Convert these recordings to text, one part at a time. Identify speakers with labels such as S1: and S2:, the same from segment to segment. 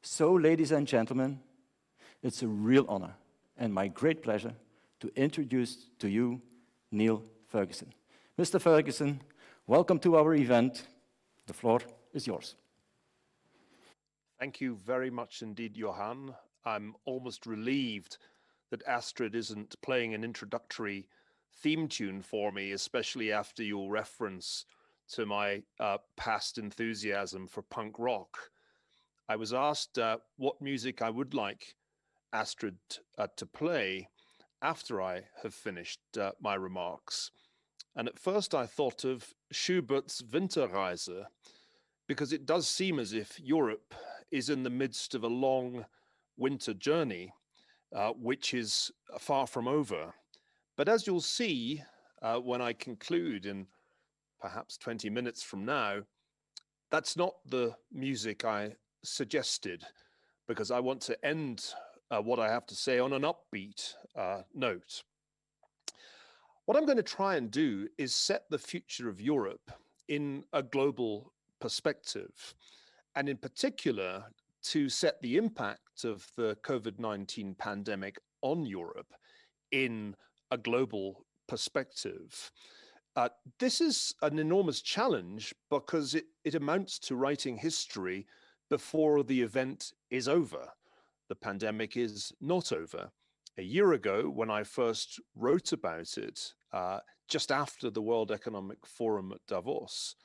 S1: So, ladies and gentlemen, it's a real honor and my great pleasure to introduce to you Niall Ferguson. Mr. Ferguson, welcome to our event. The floor is yours.
S2: Thank you very much indeed, Johan. I'm almost relieved that Astrid isn't playing an introductory theme tune for me, especially after your reference to my past enthusiasm for punk rock. I was asked what music I would like Astrid to play after I have finished my remarks. And at first I thought of Schubert's Winterreise, because it does seem as if Europe is in the midst of a long winter journey, which is far from over. But as you'll see when I conclude in perhaps 20 minutes from now, that's not the music I suggested, because I want to end what I have to say on an upbeat note. What I'm going to try and do is set the future of Europe in a global perspective, and in particular to set the impact of the COVID-19 pandemic on Europe in a global perspective. This is an enormous challenge because it amounts to writing history before the event is over. The pandemic is not over. A year ago, when I first wrote about it, just after the World Economic Forum at Davos,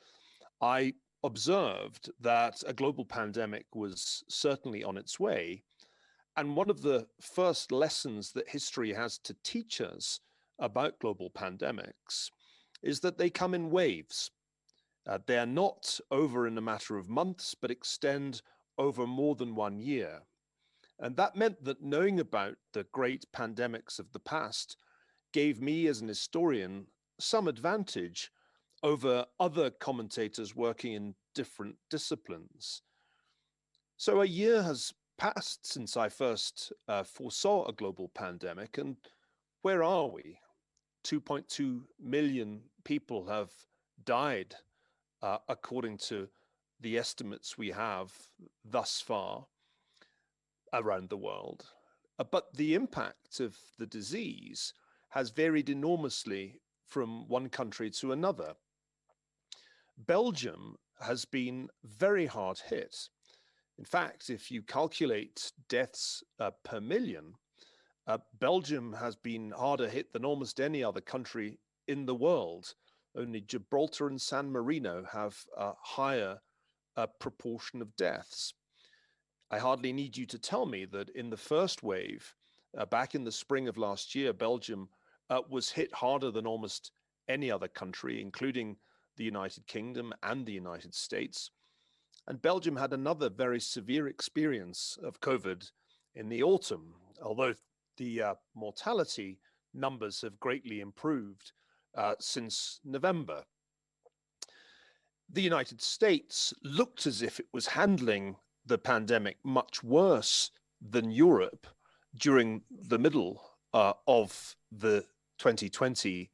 S2: I observed that a global pandemic was certainly on its way. And one of the first lessons that history has to teach us about global pandemics is that they come in waves. They are not over in a matter of months, but extend over more than 1 year. And that meant that knowing about the great pandemics of the past gave me as an historian some advantage over other commentators working in different disciplines. So a year has passed since I first foresaw a global pandemic, and where are we? 2.2 million people have died, according to the estimates we have thus far around the world. But the impact of the disease has varied enormously from one country to another. Belgium has been very hard hit. In fact, if you calculate deaths per million, Belgium has been harder hit than almost any other country in the world. Only Gibraltar and San Marino have a higher proportion of deaths. I hardly need you to tell me that in the first wave, back in the spring of last year, Belgium was hit harder than almost any other country, including the United Kingdom and the United States. And Belgium had another very severe experience of COVID in the autumn, although the mortality numbers have greatly improved since November. The United States looked as if it was handling the pandemic much worse than Europe during the middle of the 2020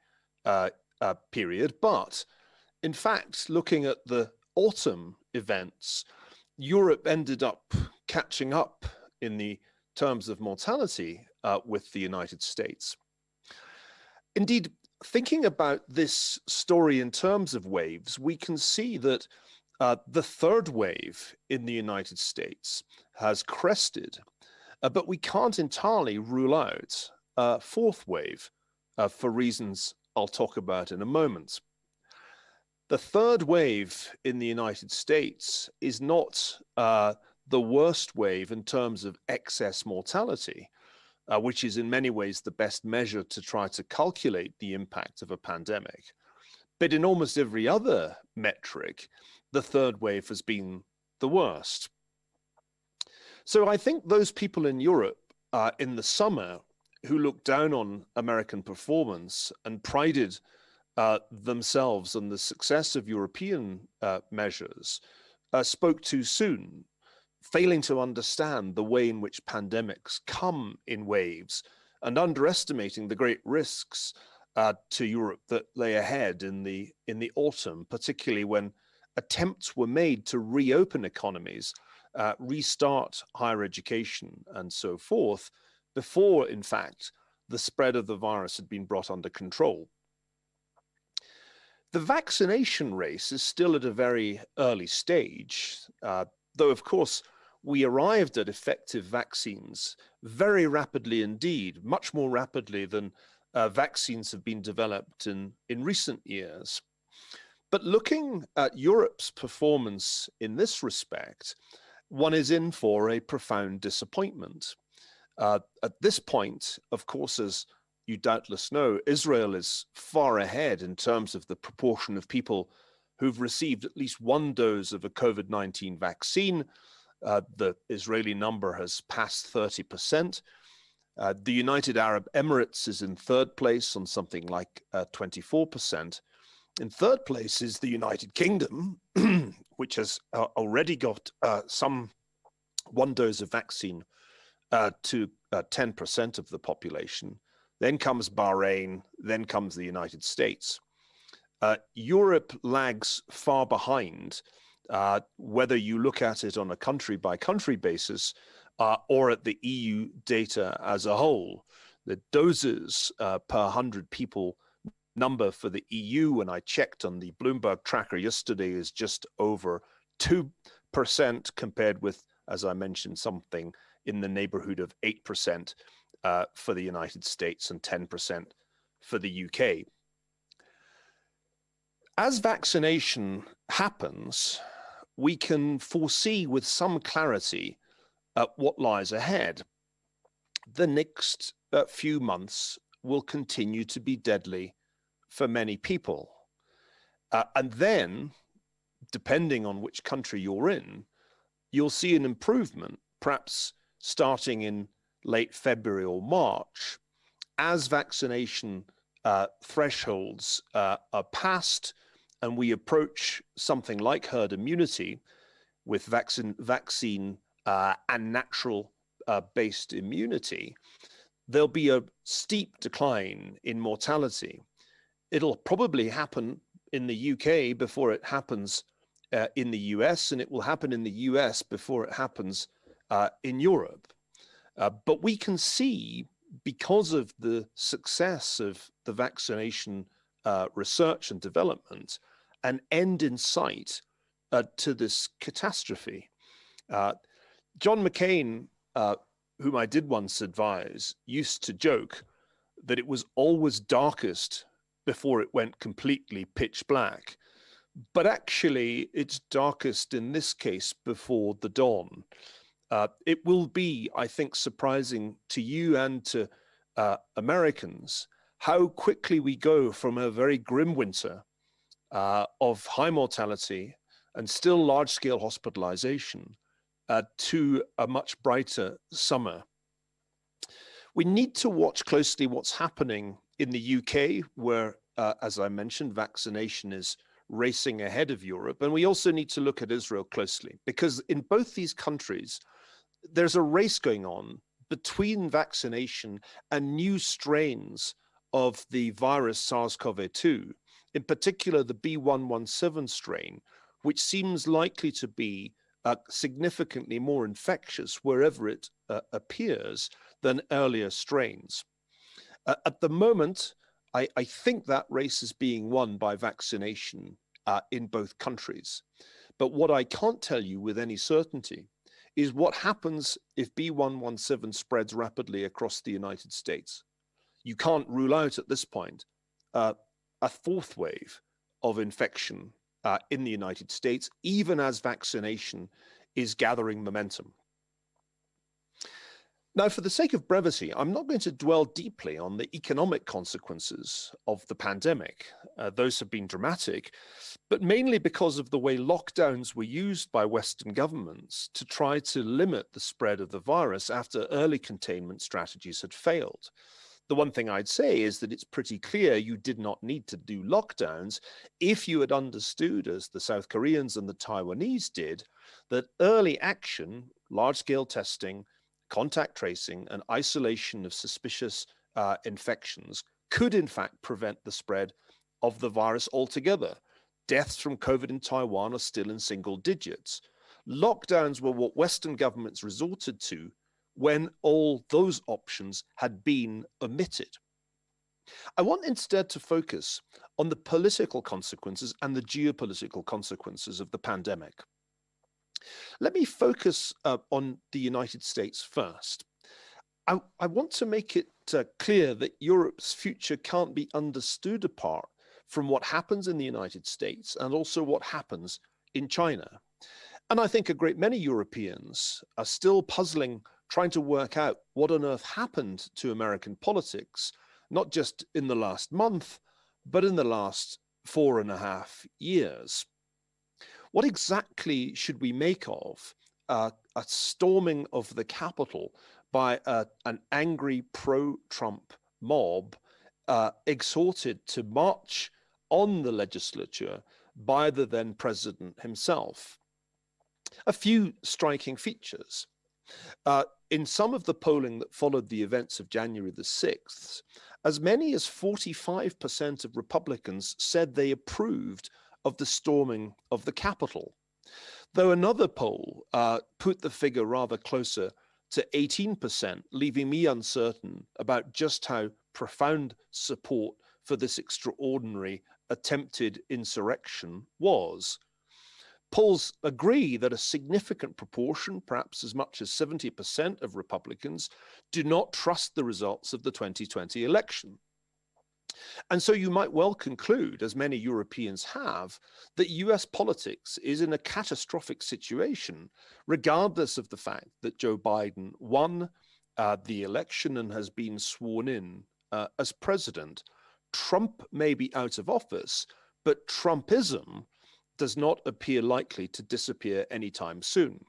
S2: period. But in fact, looking at the autumn events, Europe ended up catching up in the terms of mortality with the United States. Indeed, thinking about this story in terms of waves, we can see that the third wave in the United States has crested, but we can't entirely rule out a fourth wave for reasons I'll talk about in a moment. The third wave in the United States is not the worst wave in terms of excess mortality, which is in many ways the best measure to try to calculate the impact of a pandemic. But in almost every other metric, the third wave has been the worst. So I think those people in Europe in the summer who looked down on American performance and prided themselves on the success of European measures spoke too soon, failing to understand the way in which pandemics come in waves and underestimating the great risks to Europe that lay ahead in the autumn, particularly when attempts were made to reopen economies restart higher education and so forth, before, in fact, the spread of the virus had been brought under control. The vaccination race is still at a very early stage, though, of course, we arrived at effective vaccines very rapidly indeed, much more rapidly than vaccines have been developed in recent years. But looking at Europe's performance in this respect, one is in for a profound disappointment. At this point, of course, as you doubtless know, Israel is far ahead in terms of the proportion of people who've received at least one dose of a COVID-19 vaccine. The Israeli number has passed 30%. The United Arab Emirates is in third place on something like 24%. In third place is the United Kingdom, which has already got some one dose of vaccine to 10% of the population. Then comes Bahrain, then comes the United States. Europe lags far behind, whether you look at it on a country-by-country basis or at the EU data as a whole. The doses per 100 people number for the EU, when I checked on the Bloomberg tracker yesterday, is just over 2% compared with, as I mentioned, something in the neighborhood of 8% for the United States and 10% for the UK. As vaccination happens, we can foresee with some clarity what lies ahead. The next few months will continue to be deadly for many people. And then, depending on which country you're in, you'll see an improvement, perhaps starting in late February or March, as vaccination thresholds are passed and we approach something like herd immunity with vaccine and natural based immunity. There'll be a steep decline in mortality. It'll probably happen in the UK before it happens in the US, and it will happen in the US before it happens in Europe. But we can see, because of the success of the vaccination research and development, an end in sight to this catastrophe. John McCain, whom I did once advise, used to joke that it was always darkest before it went completely pitch black. But actually, it's darkest in this case before the dawn. It will be, I think, surprising to you and to Americans how quickly we go from a very grim winter of high mortality and still large-scale hospitalization to a much brighter summer. We need to watch closely what's happening in the UK, where, as I mentioned, vaccination is racing ahead of Europe. And we also need to look at Israel closely, because in both these countries, there's a race going on between vaccination and new strains of the virus SARS-CoV-2, in particular the B.1.1.7 strain, which seems likely to be significantly more infectious wherever it appears than earlier strains. At the moment, I think that race is being won by vaccination in both countries. But what I can't tell you with any certainty is what happens if B.1.1.7 spreads rapidly across the United States. You can't rule out at this point a fourth wave of infection in the United States, even as vaccination is gathering momentum. Now, for the sake of brevity, I'm not going to dwell deeply on the economic consequences of the pandemic. Those have been dramatic, but mainly because of the way lockdowns were used by Western governments to try to limit the spread of the virus after early containment strategies had failed. The one thing I'd say is that it's pretty clear you did not need to do lockdowns if you had understood, as the South Koreans and the Taiwanese did, that early action, large-scale testing, contact tracing, and isolation of suspicious infections could in fact prevent the spread of the virus altogether. Deaths from COVID in Taiwan are still in single digits. Lockdowns were what Western governments resorted to when all those options had been omitted. I want instead to focus on the political consequences and the geopolitical consequences of the pandemic. Let me focus on the United States first. I want to make it clear that Europe's future can't be understood apart from what happens in the United States and also what happens in China. And I think a great many Europeans are still puzzling, trying to work out what on earth happened to American politics, not just in the last month, but in the last 4.5 years. What exactly should we make of a storming of the Capitol by an angry pro-Trump mob exhorted to march on the legislature by the then president himself? A few striking features. In some of the polling that followed the events of January the 6th, as many as 45% of Republicans said they approved of the storming of the Capitol, though another poll put the figure rather closer to 18%, leaving me uncertain about just how profound support for this extraordinary attempted insurrection was. Polls agree that a significant proportion, perhaps as much as 70% of Republicans, do not trust the results of the 2020 election. And so you might well conclude, as many Europeans have, that US politics is in a catastrophic situation, regardless of the fact that Joe Biden won the election and has been sworn in as president. Trump may be out of office, but Trumpism does not appear likely to disappear anytime soon.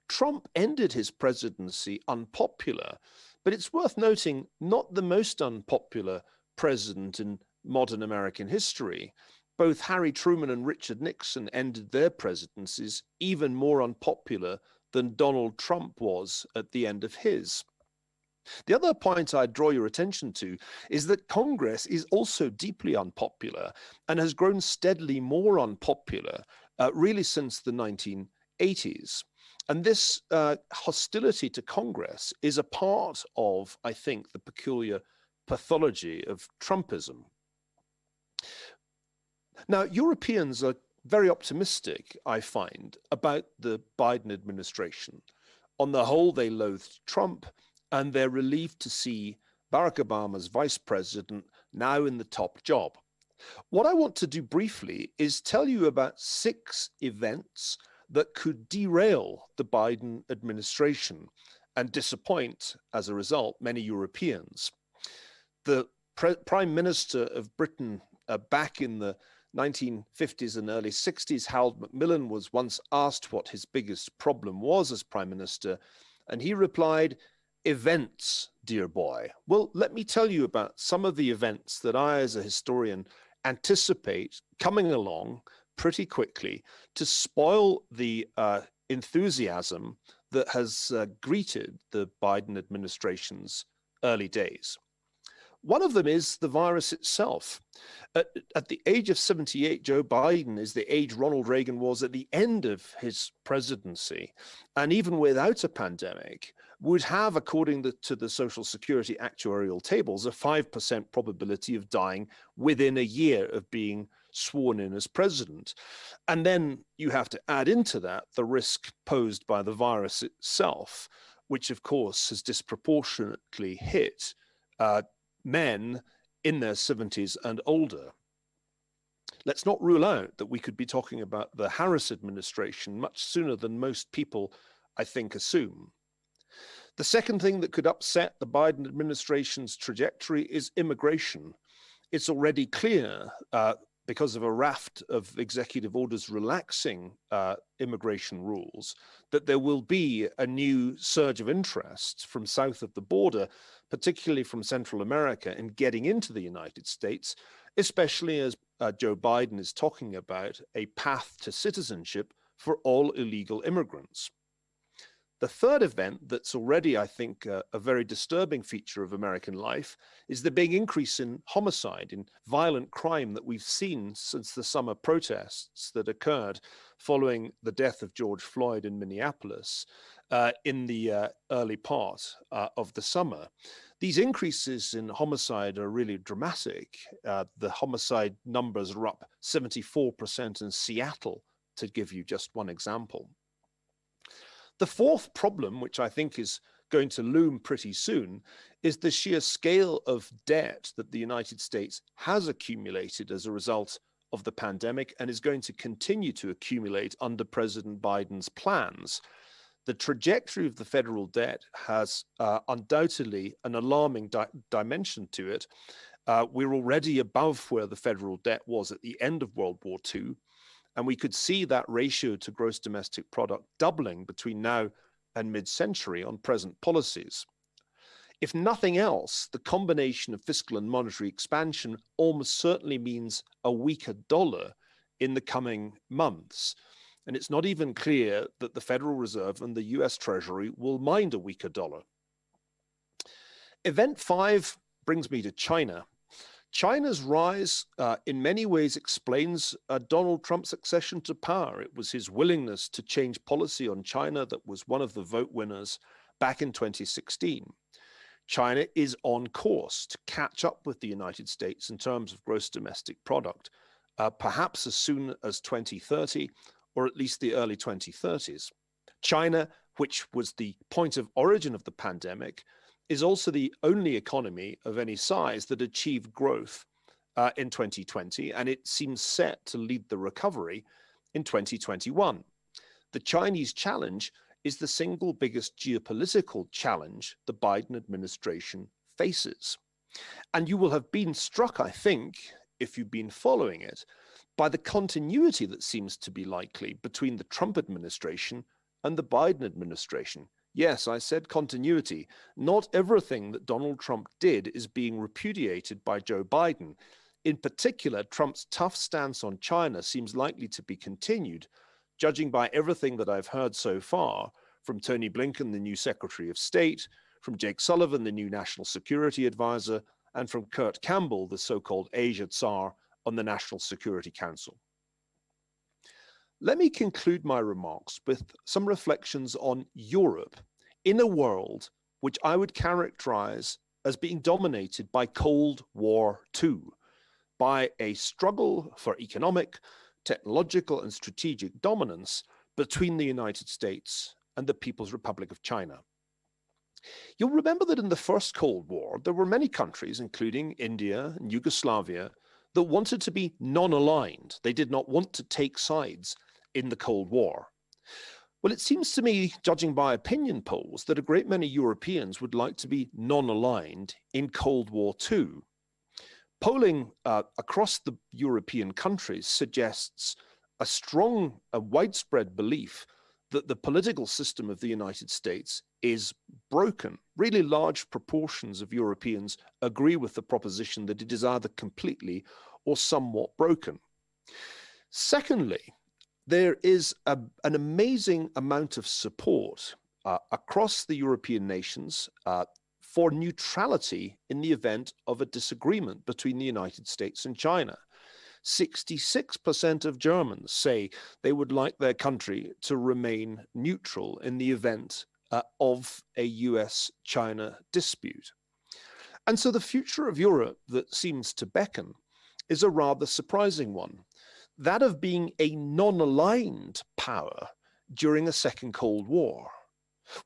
S2: Trump ended his presidency unpopular, but it's worth noting not the most unpopular president in modern American history. Both Harry Truman and Richard Nixon ended their presidencies even more unpopular than Donald Trump was at the end of his. The other point I'd draw your attention to is that Congress is also deeply unpopular and has grown steadily more unpopular really since the 1980s. And this hostility to Congress is a part of, I think, the peculiar pathology of Trumpism. Now, Europeans are very optimistic, I find, about the Biden administration. On the whole, they loathed Trump, and they're relieved to see Barack Obama's vice president now in the top job. What I want to do briefly is tell you about 6 events that could derail the Biden administration and disappoint, as a result, many Europeans. The Prime Minister of Britain back in the 1950s and early 60s, Harold Macmillan, was once asked what his biggest problem was as Prime Minister, and he replied, "Events, dear boy." Well, let me tell you about some of the events that I, as a historian, anticipate coming along pretty quickly to spoil the enthusiasm that has greeted the Biden administration's early days. One of them is the virus itself. At the age of 78, Joe Biden is the age Ronald Reagan was at the end of his presidency. And even without a pandemic, would have, according to the Social Security actuarial tables, a 5% probability of dying within a year of being sworn in as president. And then you have to add into that the risk posed by the virus itself, which of course has disproportionately hit men in their 70s and older. Let's not rule out that we could be talking about the Harris administration much sooner than most people, I think, assume. The second thing that could upset the Biden administration's trajectory is immigration. It's already clear, because of a raft of executive orders relaxing immigration rules, that there will be a new surge of interest from south of the border, particularly from Central America, in getting into the United States, especially as Joe Biden is talking about a path to citizenship for all illegal immigrants. The third event that's already, I think, a very disturbing feature of American life is the big increase in homicide, in violent crime that we've seen since the summer protests that occurred following the death of George Floyd in Minneapolis in the early part of the summer. These increases in homicide are really dramatic. The homicide numbers are up 74% in Seattle, to give you just one example. The fourth problem, which I think is going to loom pretty soon, is the sheer scale of debt that the United States has accumulated as a result of the pandemic and is going to continue to accumulate under President Biden's plans. The trajectory of the federal debt has undoubtedly an alarming dimension to it. We're already above where the federal debt was at the end of World War II. And we could see that ratio to gross domestic product doubling between now and mid-century on present policies. If nothing else, the combination of fiscal and monetary expansion almost certainly means a weaker dollar in the coming months. And it's not even clear that the Federal Reserve and the US Treasury will mind a weaker dollar. Event 5 brings me to China. China's rise in many ways explains Donald Trump's accession to power. It was his willingness to change policy on China that was one of the vote winners back in 2016. China is on course to catch up with the United States in terms of gross domestic product, perhaps as soon as 2030, or at least the early 2030s. China, which was the point of origin of the pandemic, is also the only economy of any size that achieved growth in 2020, and it seems set to lead the recovery in 2021. The Chinese challenge is the single biggest geopolitical challenge the Biden administration faces. And you will have been struck, I think, if you've been following it, by the continuity that seems to be likely between the Trump administration and the Biden administration. Yes, I said continuity. Not everything that Donald Trump did is being repudiated by Joe Biden. In particular, Trump's tough stance on China seems likely to be continued, judging by everything that I've heard so far from Tony Blinken, the new Secretary of State, from Jake Sullivan, the new National Security Advisor, and from Kurt Campbell, the so-called Asia Tsar on the National Security Council. Let me conclude my remarks with some reflections on Europe in a world which I would characterize as being dominated by Cold War II, by a struggle for economic, technological, and strategic dominance between the United States and the People's Republic of China. You'll remember that in the first Cold War, there were many countries, including India and Yugoslavia, that wanted to be non-aligned. They did not want to take sides in the Cold War. Well, it seems to me, judging by opinion polls, that a great many Europeans would like to be non-aligned in Cold War II. Polling across the European countries suggests a strong, widespread belief that the political system of the United States is broken. Really large proportions of Europeans agree with the proposition that it is either completely or somewhat broken. Secondly, there is an amazing amount of support across the European nations for neutrality in the event of a disagreement between the United States and China. 66% of Germans say they would like their country to remain neutral in the event of a US-China dispute. And so the future of Europe that seems to beckon is a rather surprising one. That of being a non-aligned power during a second Cold War.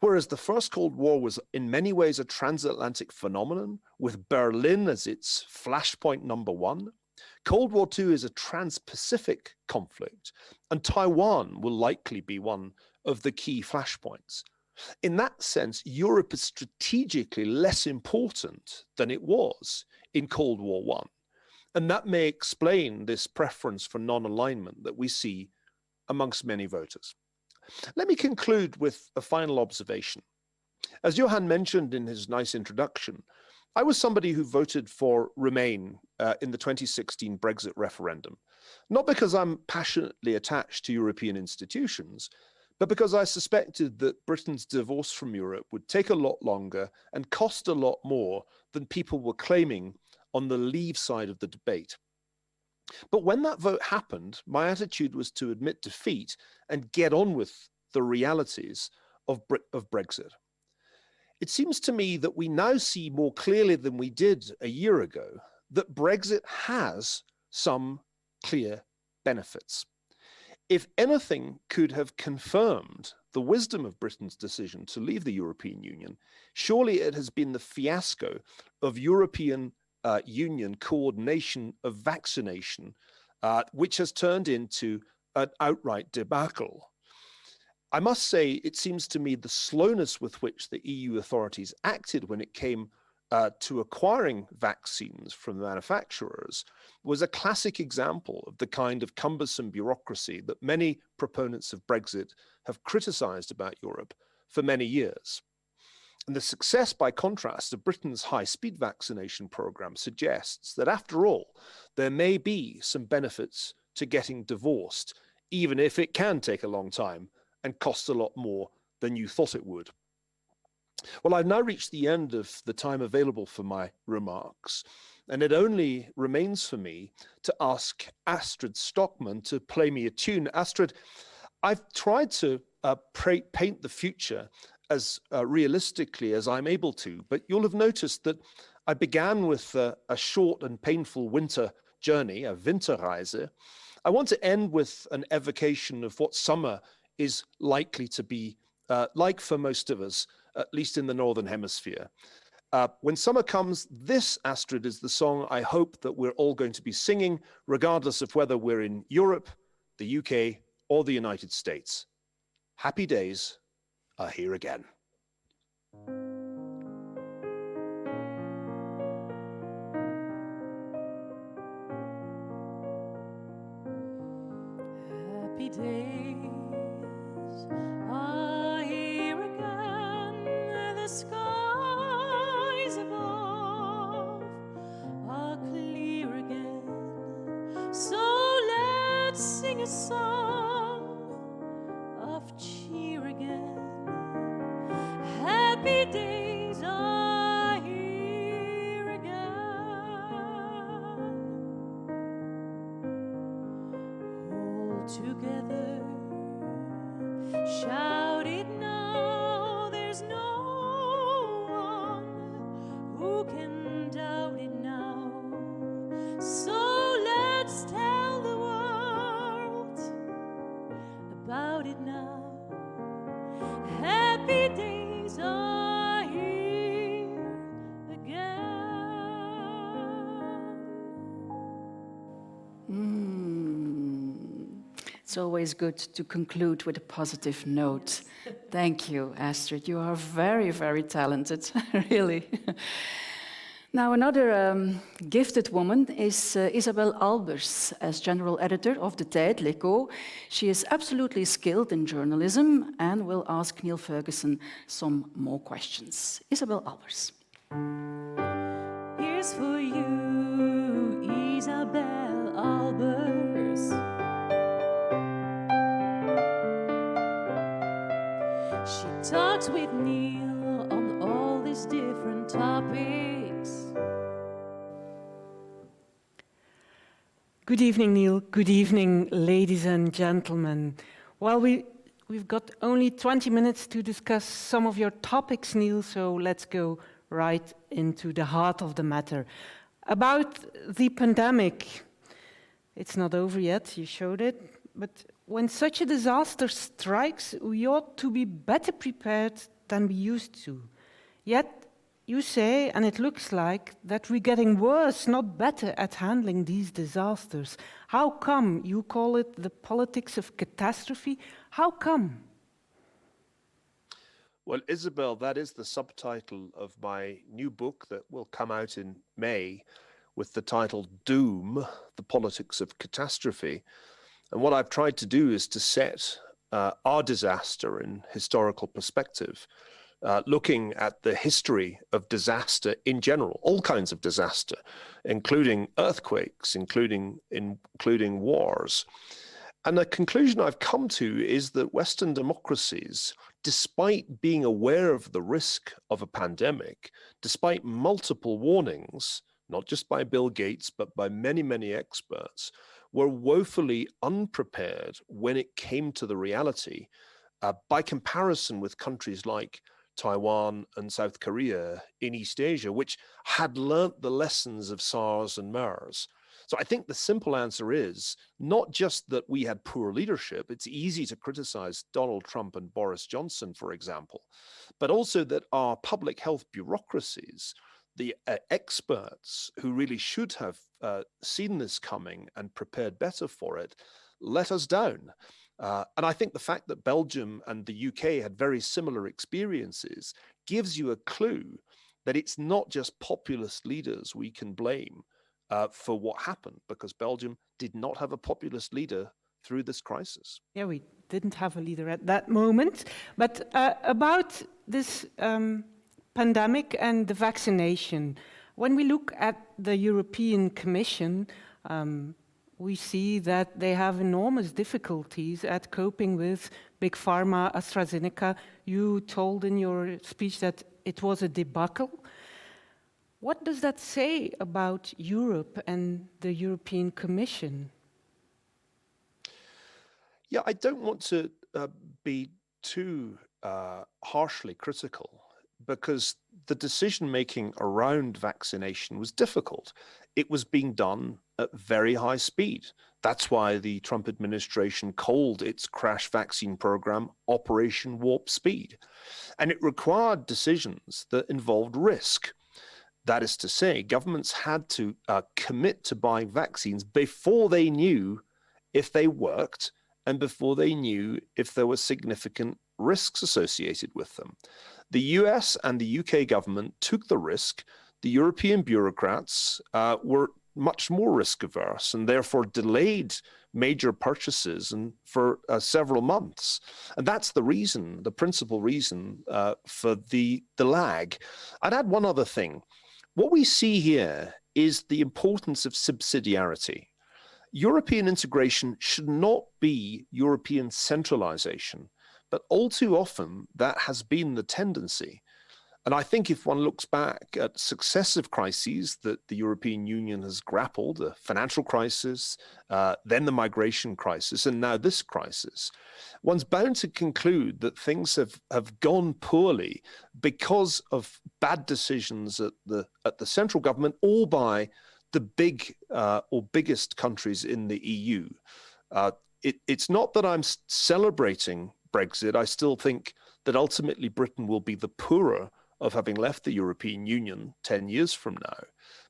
S2: Whereas the first Cold War was in many ways a transatlantic phenomenon, with Berlin as its flashpoint number one, Cold War II is a trans-Pacific conflict, and Taiwan will likely be one of the key flashpoints. In that sense, Europe is strategically less important than it was in Cold War I. And that may explain this preference for non-alignment that we see amongst many voters. Let me conclude with a final observation. As Johan mentioned in his nice introduction, I was somebody who voted for Remain in the 2016 Brexit referendum, not because I'm passionately attached to European institutions, but because I suspected that Britain's divorce from Europe would take a lot longer and cost a lot more than people were claiming on the leave side of the debate. But when that vote happened, my attitude was to admit defeat and get on with the realities of Brexit. It seems to me that we now see more clearly than we did a year ago that Brexit has some clear benefits. If anything could have confirmed the wisdom of Britain's decision to leave the European Union, surely it has been the fiasco of European Union coordination of vaccination, which has turned into an outright debacle. I must say, it seems to me the slowness with which the EU authorities acted when it came to acquiring vaccines from the manufacturers was a classic example of the kind of cumbersome bureaucracy that many proponents of Brexit have criticized about Europe for many years. And the success, by contrast, of Britain's high-speed vaccination program suggests that, after all, there may be some benefits to getting divorced, even if it can take a long time and cost a lot more than you thought it would. Well, I've now reached the end of the time available for my remarks, and it only remains for me to ask Astrid Stockman to play me a tune. Astrid, I've tried to paint the future as realistically as I'm able to, but you'll have noticed that I began with a short and painful winter journey, a Winterreise. I want to end with an evocation of what summer is likely to be like for most of us, at least in the Northern Hemisphere. When summer comes, this, Astrid, is the song I hope that we're all going to be singing, regardless of whether we're in Europe, the UK, or the United States. Happy days are here again.
S3: Happy days are here again, the skies above are clear again, so let's sing a song of cheer again. Happy days are here again. Hold together, shout it now, there's no one who can doubt it now. So let's tell the world about it now. Happy days are here again.
S4: It's always good to conclude with a positive note. Thank you, Astrid. You are very, very talented, really. Now, another gifted woman is Isabel Albers, as general editor of The Tijd, L'Echo. She is absolutely skilled in journalism and will ask Niall Ferguson some more questions. Isabel Albers.
S3: Here's for you, Isabel Albers. She talks with Neil on all these different topics.
S5: Good evening, Neil. Good evening, ladies and gentlemen. Well, we've got only 20 minutes to discuss some of your topics, Neil, so let's go right into the heart of the matter. About the pandemic, it's not over yet, you showed it, but when such a disaster strikes, we ought to be better prepared than we used to. Yet, you say, and it looks like, that we're getting worse, not better, at handling these disasters. How come? You call it the politics of catastrophe. How come?
S2: Well, Isabel, that is the subtitle of my new book that will come out in May with the title Doom, The Politics of Catastrophe. And what I've tried to do is to set our disaster in historical perspective, looking at the history of disaster in general, all kinds of disaster, including earthquakes, including wars. And the conclusion I've come to is that Western democracies, despite being aware of the risk of a pandemic, despite multiple warnings, not just by Bill Gates, but by many, many experts, were woefully unprepared when it came to the reality, by comparison with countries like Taiwan and South Korea in East Asia, which had learnt the lessons of SARS and MERS. So I think the simple answer is not just that we had poor leadership. It's easy to criticize Donald Trump and Boris Johnson, for example, but also that our public health bureaucracies, the experts who really should have seen this coming and prepared better for it, let us down. And I think the fact that Belgium and the UK had very similar experiences gives you a clue that it's not just populist leaders we can blame for what happened, because Belgium did not have a populist leader through this crisis.
S5: Yeah, we didn't have a leader at that moment. But about this pandemic and the vaccination, when we look at the European Commission, we see that they have enormous difficulties at coping with Big Pharma, AstraZeneca. You told in your speech that it was a debacle. What does that say about Europe and the European Commission?
S2: Yeah, I don't want to be too harshly critical, because the decision-making around vaccination was difficult. It was being done at very high speed. That's why the Trump administration called its crash vaccine program Operation Warp Speed. And it required decisions that involved risk. That is to say, governments had to commit to buying vaccines before they knew if they worked and before they knew if there were significant risks associated with them. The US and the UK government took the risk. The European bureaucrats were much more risk averse and therefore delayed major purchases and for several months. And that's the reason, the principal reason for the lag. I'd add one other thing. What we see here is the importance of subsidiarity. European integration should not be European centralization, but all too often that has been the tendency. And I think if one looks back at successive crises that the European Union has grappled, the financial crisis, then the migration crisis, and now this crisis, one's bound to conclude that things have gone poorly because of bad decisions at the central government, or by the big or biggest countries in the EU. It's not that I'm celebrating Brexit. I still think that ultimately Britain will be the poorer of having left the European Union 10 years from now.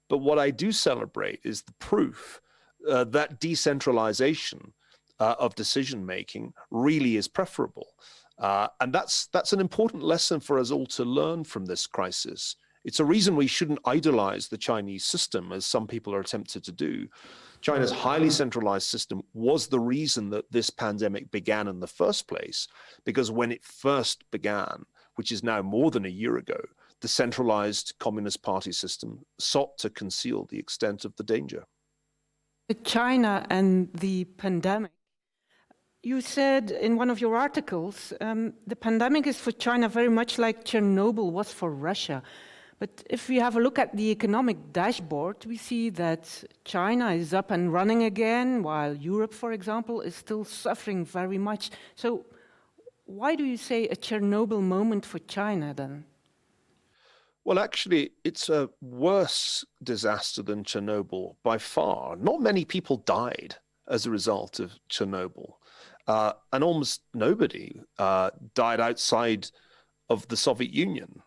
S2: But what I do celebrate is the proof that decentralization of decision-making really is preferable. And that's an important lesson for us all to learn from this crisis. It's a reason we shouldn't idolize the Chinese system, as some people are tempted to do. China's highly centralized system was the reason that this pandemic began in the first place, because when it first began, which is now more than a year ago, the centralized Communist Party system sought to conceal the extent of the danger.
S5: China and the pandemic. You said in one of your articles, the pandemic is for China very much like Chernobyl was for Russia. But if we have a look at the economic dashboard, we see that China is up and running again, while Europe, for example, is still suffering very much. So why do you say a Chernobyl moment for China then?
S2: Well, actually, it's a worse disaster than Chernobyl by far. Not many people died as a result of Chernobyl. And almost nobody died outside of the Soviet Union,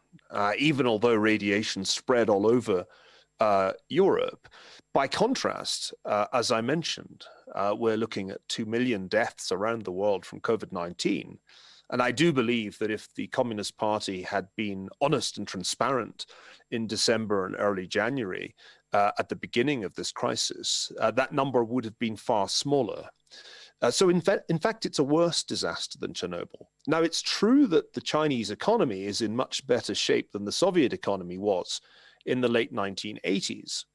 S2: even although radiation spread all over Europe. By contrast, as I mentioned, we're looking at 2 million deaths around the world from COVID-19. And I do believe that if the Communist Party had been honest and transparent in December and early January, at the beginning of this crisis, that number would have been far smaller. So in fact, it's a worse disaster than Chernobyl. Now, it's true that the Chinese economy is in much better shape than the Soviet economy was in the late 1980s.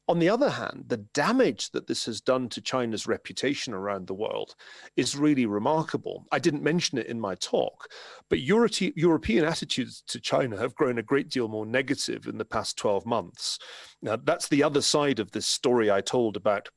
S2: On the other hand, the damage that this has done to China's reputation around the world is really remarkable. I didn't mention it in my talk, but European attitudes to China have grown a great deal more negative in the past 12 months. Now, that's the other side of this story I told about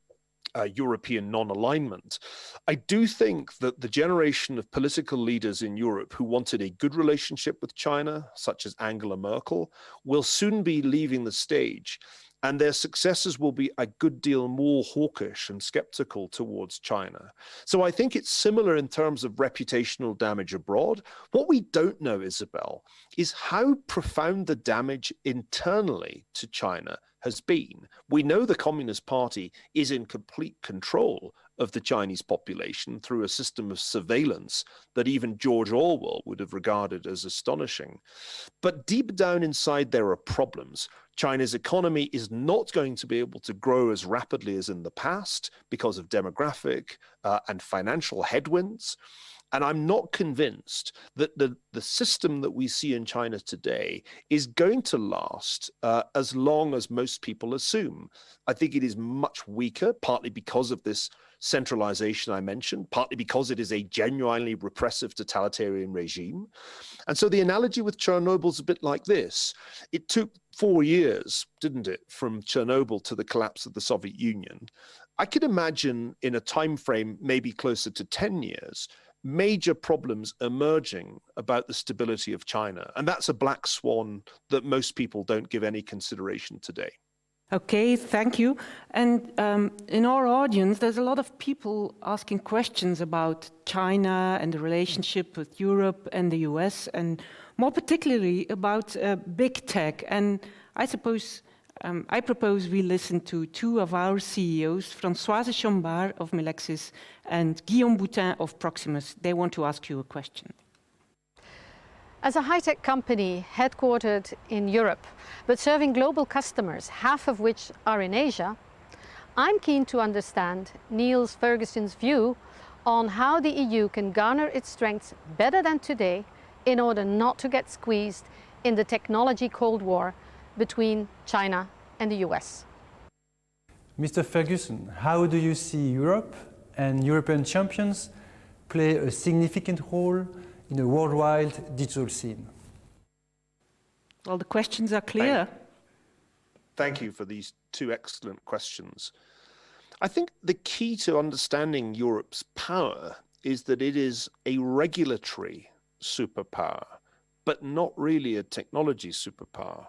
S2: European non-alignment. I do think that the generation of political leaders in Europe who wanted a good relationship with China, such as Angela Merkel, will soon be leaving the stage, and their successors will be a good deal more hawkish and skeptical towards China. So I think it's similar in terms of reputational damage abroad. What we don't know, Isabel, is how profound the damage internally to China has been. We know the Communist Party is in complete control of the Chinese population through a system of surveillance that even George Orwell would have regarded as astonishing. But deep down inside, there are problems. China's economy is not going to be able to grow as rapidly as in the past because of demographic and financial headwinds. And I'm not convinced that the system that we see in China today is going to last as long as most people assume. I think it is much weaker, partly because of this centralization I mentioned, partly because it is a genuinely repressive totalitarian regime. And so the analogy with Chernobyl is a bit like this. It took 4 years, didn't it, from Chernobyl to the collapse of the Soviet Union. I could imagine in a time frame maybe closer to 10 years, major problems emerging about the stability of China. And that's a black swan that most people don't give any consideration today.
S5: Okay, thank you. And in our audience, there's a lot of people asking questions about China and the relationship with Europe and the US, and more particularly about big tech. And I propose we listen to two of our CEOs, Françoise Chambard of Melexis and Guillaume Boutin of Proximus. They want to ask you a question.
S6: As a high-tech company headquartered in Europe, but serving global customers, half of which are in Asia, I'm keen to understand Niall Ferguson's view on how the EU can garner its strengths better than today in order not to get squeezed in the technology Cold War between China and the US.
S7: Mr. Ferguson, how do you see Europe and European champions play a significant role in a worldwide digital scene?
S5: Well, the questions are clear.
S2: Thank you for these two excellent questions. I think the key to understanding Europe's power is that it is a regulatory superpower, but not really a technology superpower.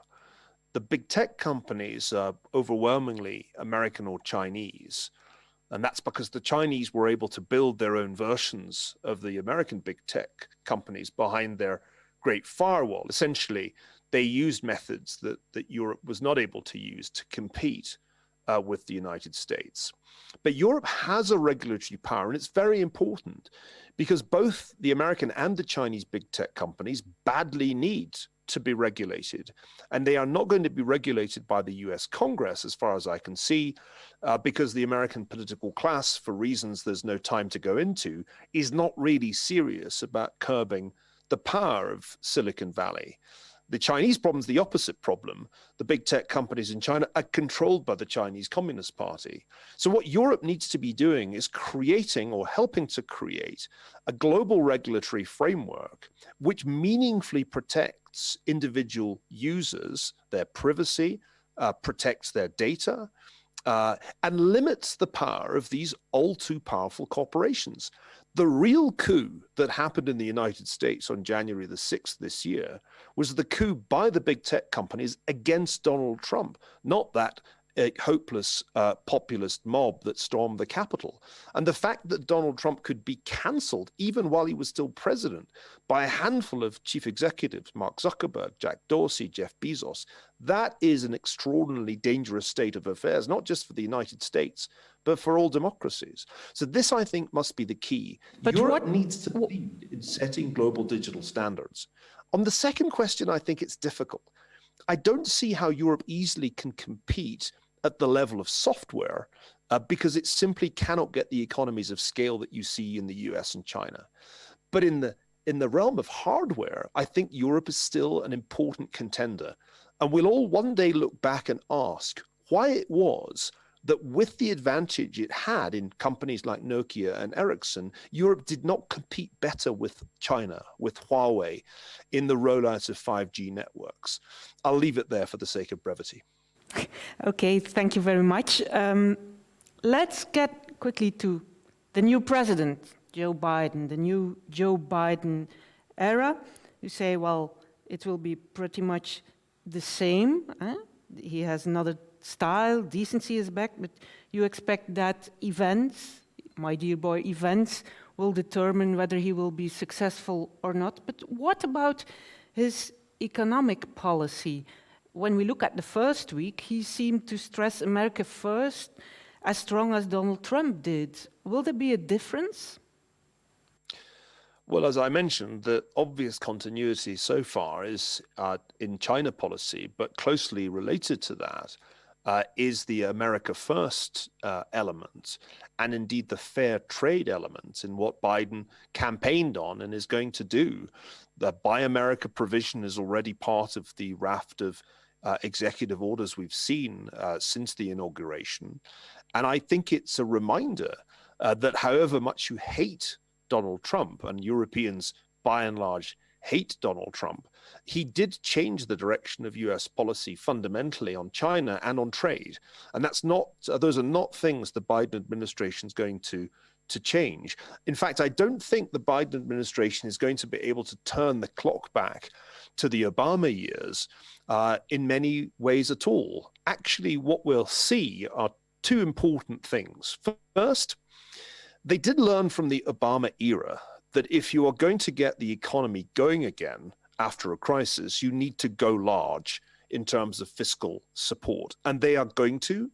S2: The big tech companies are overwhelmingly American or Chinese. And that's because the Chinese were able to build their own versions of the American big tech companies behind their great firewall. Essentially, they used methods that Europe was not able to use to compete with the United States. But Europe has a regulatory power, and it's very important because both the American and the Chinese big tech companies badly need to be regulated. And they are not going to be regulated by the US Congress, as far as I can see, because the American political class, for reasons there's no time to go into, is not really serious about curbing the power of Silicon Valley. The Chinese problem is the opposite problem. The big tech companies in China are controlled by the Chinese Communist Party. So what Europe needs to be doing is creating or helping to create a global regulatory framework which meaningfully protects individual users, their privacy, protects their data, and limits the power of these all too powerful corporations. The real coup that happened in the United States on January the 6th this year was the coup by the big tech companies against Donald Trump, not that hopeless populist mob that stormed the Capitol. And the fact that Donald Trump could be cancelled, even while he was still president, by a handful of chief executives, Mark Zuckerberg, Jack Dorsey, Jeff Bezos, that is an extraordinarily dangerous state of affairs, not just for the United States, but for all democracies. So this, I think, must be the key.
S5: But
S2: Europe needs to lead in setting global digital standards. On the second question, I think it's difficult. I don't see how Europe easily can compete at the level of software because it simply cannot get the economies of scale that you see in the US and China. But in the realm of hardware, I think Europe is still an important contender. And we'll all one day look back and ask, why it was that with the advantage it had in companies like Nokia and Ericsson, Europe did not compete better with China, with Huawei, in the rollout of 5G networks. I'll leave it there for the sake of brevity.
S5: Okay, thank you very much. Let's get quickly to the new president, Joe Biden, the new Joe Biden era. You say, well, it will be pretty much the same. He has another style, decency is back, but you expect that events, my dear boy, events will determine whether he will be successful or not. But what about his economic policy? When we look at the first week, he seemed to stress America first as strong as Donald Trump did. Will there be a difference?
S2: Well, as I mentioned, the obvious continuity so far is in China policy, but closely related to that is the America First element, and indeed the fair trade element in what Biden campaigned on and is going to do. The Buy America provision is already part of the raft of executive orders we've seen since the inauguration. And I think it's a reminder that however much you hate Donald Trump, and Europeans by and large hate Donald Trump, he did change the direction of US policy fundamentally on China and on trade. And those are not things the Biden administration is going to change. In fact, I don't think the Biden administration is going to be able to turn the clock back to the Obama years in many ways at all. Actually, what we'll see are two important things. First, they did learn from the Obama era that if you are going to get the economy going again after a crisis, you need to go large in terms of fiscal support. And they are going to.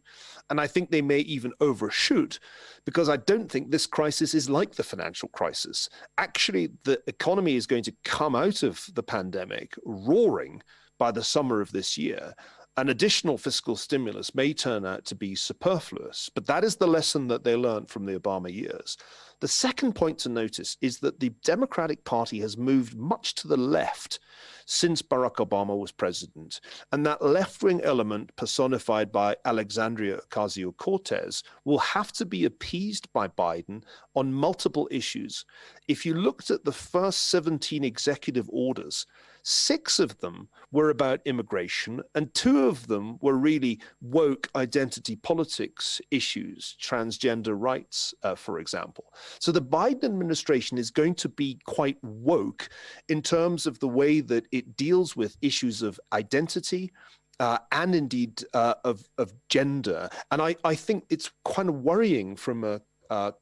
S2: And I think they may even overshoot, because I don't think this crisis is like the financial crisis. Actually, the economy is going to come out of the pandemic roaring by the summer of this year. An additional fiscal stimulus may turn out to be superfluous, but that is the lesson that they learned from the Obama years. The second point to notice is that the Democratic Party has moved much to the left since Barack Obama was president. And that left-wing element personified by Alexandria Ocasio-Cortez will have to be appeased by Biden on multiple issues. If you looked at the first 17 executive orders, 6 of them were about immigration, and 2 of them were really woke identity politics issues, transgender rights, for example. So the Biden administration is going to be quite woke in terms of the way that it deals with issues of identity and indeed of gender. And I think it's kind of worrying from a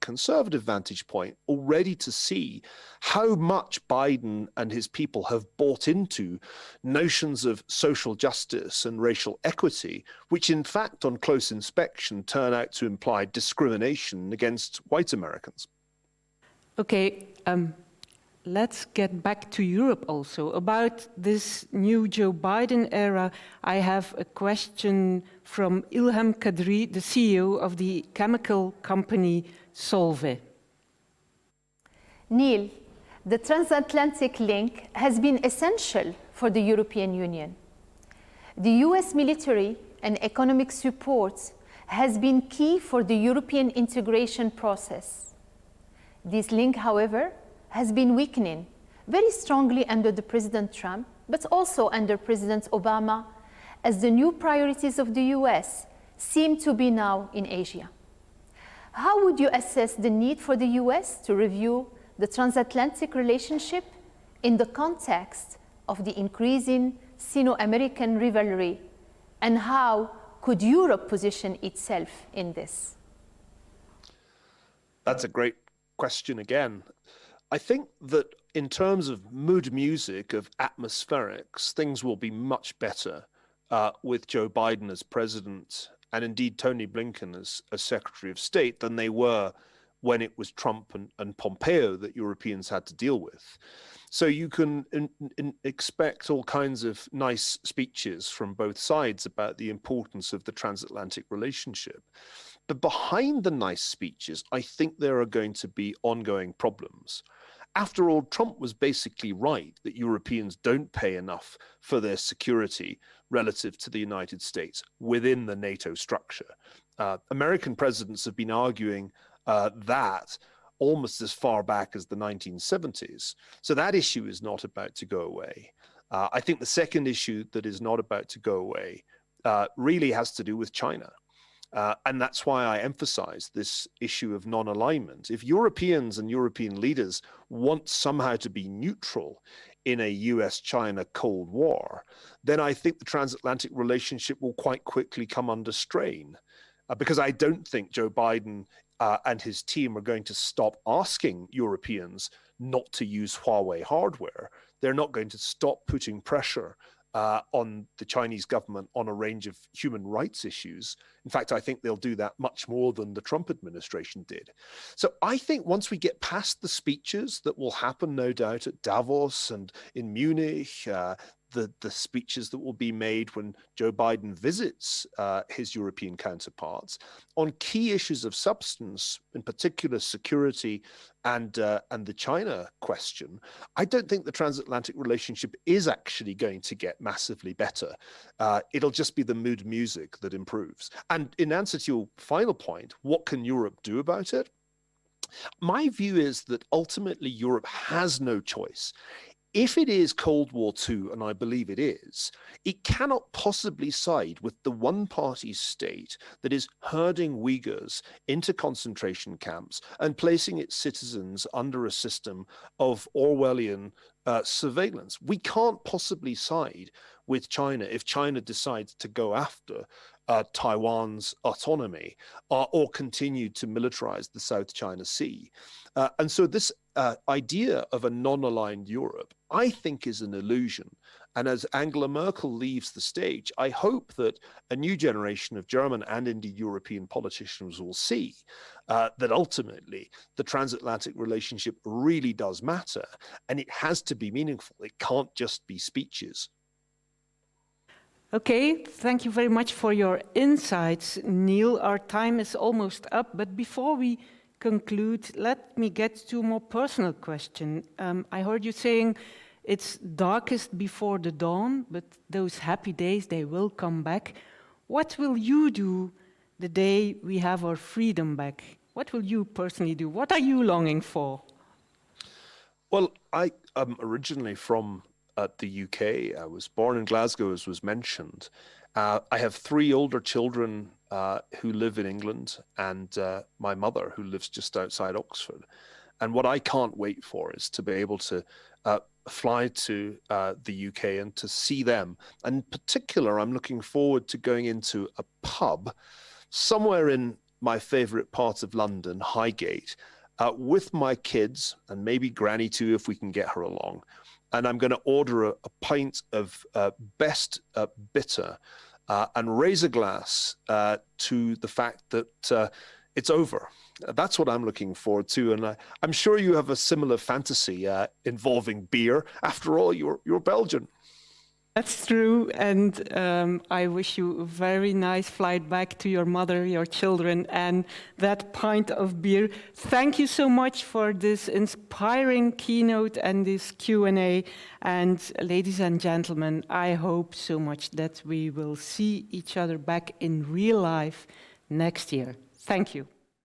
S2: conservative vantage point already to see how much Biden and his people have bought into notions of social justice and racial equity, which in fact on close inspection turn out to imply discrimination against white Americans.
S5: Okay, let's get back to Europe also. About this new Joe Biden era, I have a question from Ilham Kadri, the CEO of the chemical company Solvay.
S8: Neil, the transatlantic link has been essential for the European Union. The US military and economic support has been key for the European integration process. This link, however, has been weakening very strongly under the President Trump, but also under President Obama, as the new priorities of the US seem to be now in Asia. How would you assess the need for the US to review the transatlantic relationship in the context of the increasing Sino-American rivalry, and how could Europe position itself in this?
S2: That's a great question again. I think that in terms of mood music, of atmospherics, things will be much better with Joe Biden as president and indeed Tony Blinken as Secretary of State than they were when it was Trump and Pompeo that Europeans had to deal with. So you can expect all kinds of nice speeches from both sides about the importance of the transatlantic relationship. But behind the nice speeches, I think there are going to be ongoing problems. After all, Trump was basically right that Europeans don't pay enough for their security relative to the United States within the NATO structure. American presidents have been arguing that almost as far back as the 1970s. So that issue is not about to go away. I think the second issue that is not about to go away really has to do with China. And that's why I emphasize this issue of non-alignment. If Europeans and European leaders want somehow to be neutral in a US-China Cold War, then I think the transatlantic relationship will quite quickly come under strain. Because I don't think Joe Biden and his team are going to stop asking Europeans not to use Huawei hardware. They're not going to stop putting pressure on the Chinese government on a range of human rights issues. In fact, I think they'll do that much more than the Trump administration did. So I think once we get past the speeches that will happen, no doubt, at Davos and in Munich, the speeches that will be made when Joe Biden visits his European counterparts on key issues of substance, in particular security and the China question, I don't think the transatlantic relationship is actually going to get massively better. It'll just be the mood music that improves. And in answer to your final point, what can Europe do about it? My view is that ultimately Europe has no choice. If it is Cold War II, and I believe it is, it cannot possibly side with the one-party state that is herding Uyghurs into concentration camps and placing its citizens under a system of Orwellian surveillance. We can't possibly side with China if China decides to go after Taiwan's autonomy or continue to militarize the South China Sea. And so this idea of a non-aligned Europe, I think, is an illusion. And as Angela Merkel leaves the stage, I hope that a new generation of German and indeed European politicians will see that ultimately the transatlantic relationship really does matter, and it has to be meaningful. It can't just be speeches.
S5: Okay, thank you very much for your insights, Niall. Our time is almost up, but before we conclude, let me get to a more personal question. I heard you saying it's darkest before the dawn, but those happy days, they will come back. What will you do the day we have our freedom back? What will you personally do? What are you longing for?
S2: Well, I am originally from the UK. I was born in Glasgow, as was mentioned. I have 3 older children who live in England, and my mother, who lives just outside Oxford. And what I can't wait for is to be able to fly to the UK and to see them. And in particular, I'm looking forward to going into a pub somewhere in my favorite part of London, Highgate, with my kids, and maybe Granny too, if we can get her along. And I'm going to order a pint of best bitter and raise a glass to the fact that it's over. That's what I'm looking forward to. And I'm sure you have a similar fantasy involving beer. After all, you're Belgian.
S5: That's true, and I wish you a very nice flight back to your mother, your children, and that pint of beer. Thank you so much for this inspiring keynote and this Q&A. And ladies and gentlemen, I hope so much that we will see each other back in real life next year. Thank you.